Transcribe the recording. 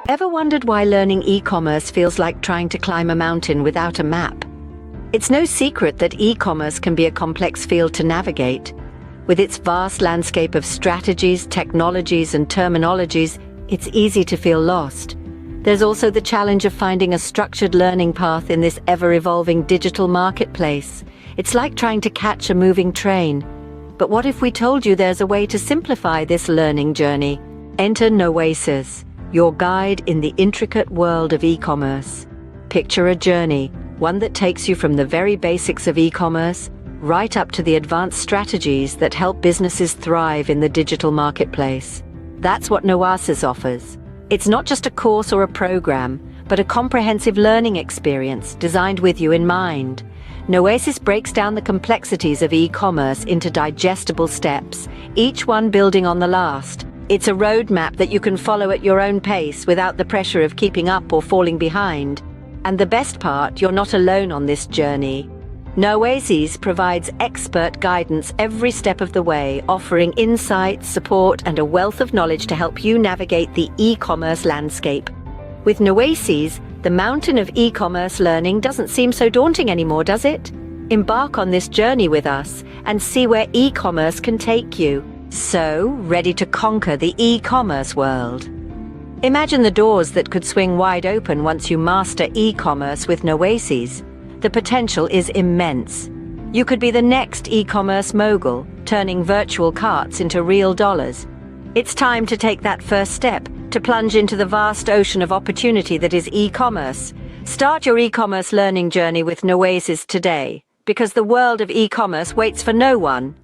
Ever wondered why learning e-commerce feels like trying to climb a mountain without a map? It's no secret that e-commerce can be a complex field to navigate. With its vast landscape of strategies, technologies, and terminologies, it's easy to feel lost. There's also the challenge of finding a structured learning path in this ever-evolving digital marketplace. It's like trying to catch a moving train. But what if we told you there's a way to simplify this learning journey? Enter Nowasys, your guide in the intricate world of e-commerce. Picture a journey, one that takes you from the very basics of e-commerce right up to the advanced strategies that help businesses thrive in the digital marketplace. That's what Nowasys offers. It's not just a course or a program, but a comprehensive learning experience designed with you in mind. Nowasys breaks down the complexities of e-commerce into digestible steps, each one building on the last. It's a roadmap that you can follow at your own pace without the pressure of keeping up or falling behind. And the best part, you're not alone on this journey. Nowasys provides expert guidance every step of the way, offering insights, support, and a wealth of knowledge to help you navigate the e-commerce landscape. With Nowasys, the mountain of e-commerce learning doesn't seem so daunting anymore, does it? Embark on this journey with us and see where e-commerce can take you. So, ready to conquer the e-commerce world? Imagine the doors that could swing wide open once you master e-commerce with Nowasys. The potential is immense. You could be the next e-commerce mogul, turning virtual carts into real dollars. It's time to take that first step, to plunge into the vast ocean of opportunity that is e-commerce. Start your e-commerce learning journey with Nowasys today, because the world of e-commerce waits for no one.